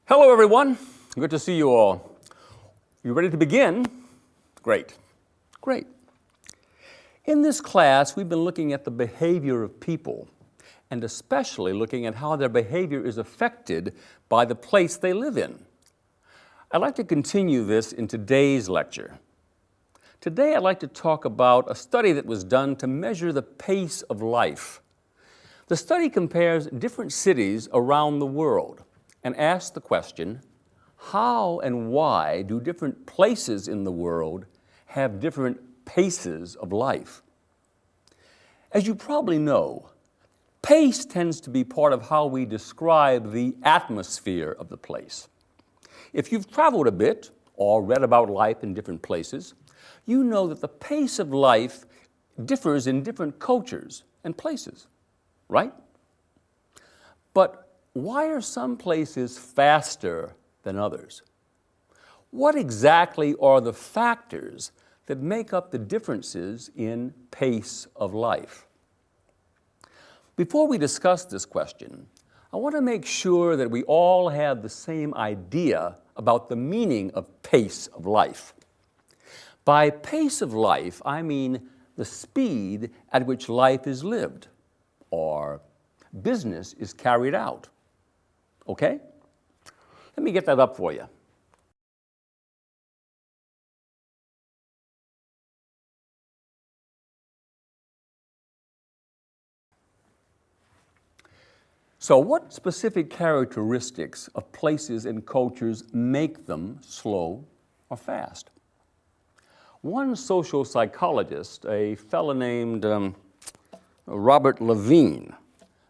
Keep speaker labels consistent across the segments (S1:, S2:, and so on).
S1: Hello, everyone. Good to see you all. You ready to begin? Great. Great. In this class, we've been looking at the behavior of people, and especially looking at how their behavior is affected by the place they live in. I'd like to continue this in today's lecture. Today, I'd like to talk about a study that was done to measure the pace of life. The study compares different cities around the world and asks the question, how and why do different places in the world have different paces of life? As you probably know, pace tends to be part of how we describe the atmosphere of the place. If you've traveled a bit or read about life in different places, you know that the pace of life differs in different cultures and places, right? But why are some places faster than others? What exactly are the factors that make up the differences in pace of life? Before we discuss this question, I want to make sure that we all have the same idea about the meaning of pace of life. By pace of life, I mean the speed at which life is lived or business is carried out. Okay? Let me get that up for you. So what specific characteristics of places and cultures make them slow or fast? One social psychologist, a fellow named Robert Levine,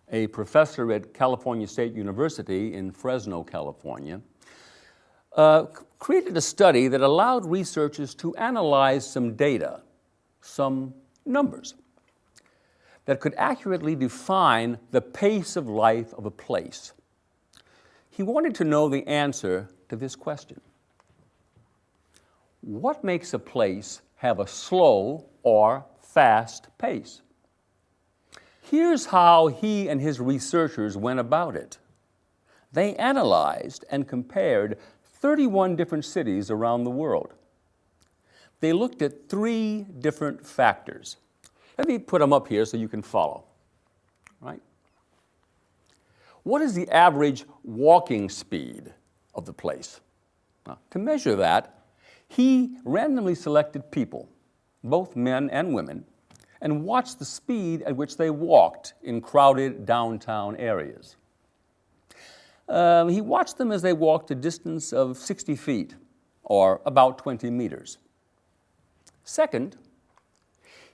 S1: a professor at California State University in Fresno, California, created a study that allowed researchers to analyze some data, some numbers, that could accurately define the pace of life of a place. He wanted to know the answer to this question. What makes a place have a slow or fast pace? Here's how he and his researchers went about it. They analyzed and compared 31 different cities around the world. They looked at 3 different factors. Let me put them up here so you can follow. Right? What is the average walking speed of the place? Now, to measure that, he randomly selected people, both men and women, and watched the speed at which they walked in crowded downtown areas. He watched them as they walked a distance of 60 feet, or about 20 meters. Second,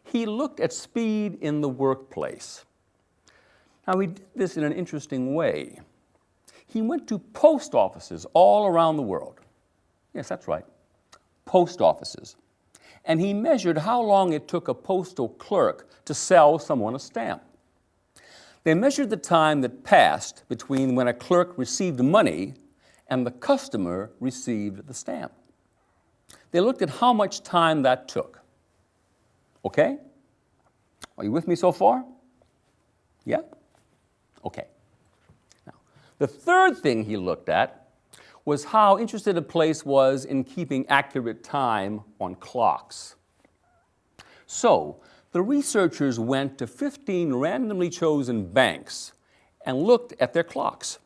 S1: he looked at speed in the workplace. Now, he did this in an interesting way. He went to post offices all around the world. Yes, that's right, post offices. And he measured how long it took a postal clerk to sell someone a stamp. They measured the time that passed between when a clerk received money and the customer received the stamp. They looked at how much time that took. Okay? Are you with me so far? Yeah? Okay. Now, the third thing he looked at was how interested a place was in keeping accurate time on clocks. So, the researchers went to 15 randomly chosen banks and looked at their clocks.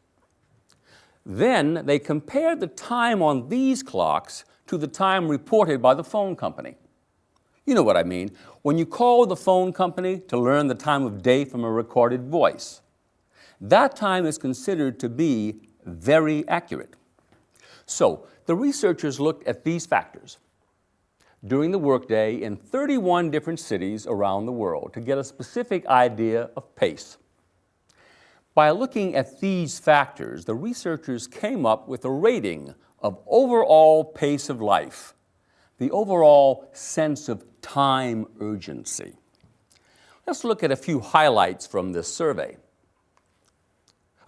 S1: Then they compared the time on these clocks to the time reported by the phone company. You know what I mean. When you call the phone company to learn the time of day from a recorded voice, that time is considered to be very accurate. So, the researchers looked at these factors during the workday in 31 different cities around the world to get a specific idea of pace. By looking at these factors, the researchers came up with a rating of overall pace of life, the overall sense of time urgency. Let's look at a few highlights from this survey.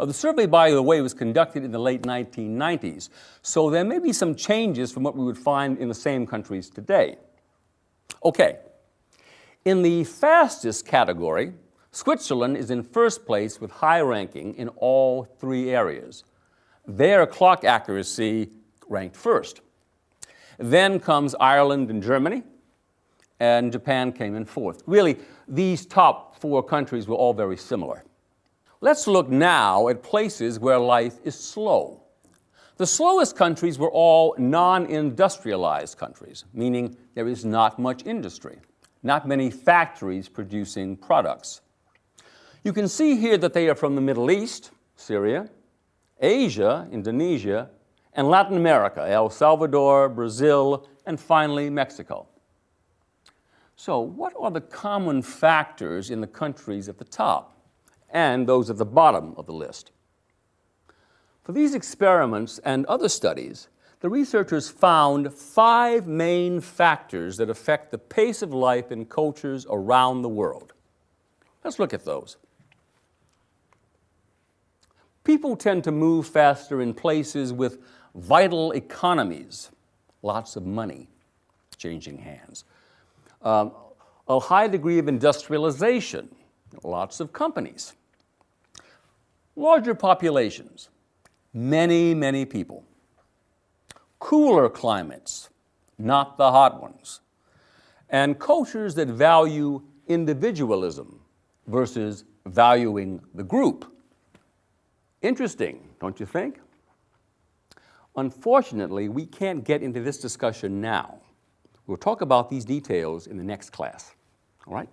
S1: The survey, by the way, was conducted in the late 1990s, so there may be some changes from what we would find in the same countries today. Okay, in the fastest category, Switzerland is in first place with high ranking in all 3 areas. Their clock accuracy ranked first. Then comes Ireland and Germany, and Japan came in fourth. Really, these top 4 countries were all very similar. Let's look now at places where life is slow. The slowest countries were all non-industrialized countries, meaning there is not much industry, not many factories producing products. You can see here that they are from the Middle East, Syria, Asia, Indonesia, and Latin America, El Salvador, Brazil, and finally Mexico. So, what are the common factors in the countries at the top and those at the bottom of the list? For these experiments and other studies, the researchers found 5 main factors that affect the pace of life in cultures around the world. Let's look at those. People tend to move faster in places with vital economies, lots of money changing hands. A high degree of industrialization, lots of companies. Larger populations, many people. Cooler climates, not the hot ones. And cultures that value individualism versus valuing the group. Interesting, don't you think? Unfortunately, we can't get into this discussion now. We'll talk about these details in the next class. All right?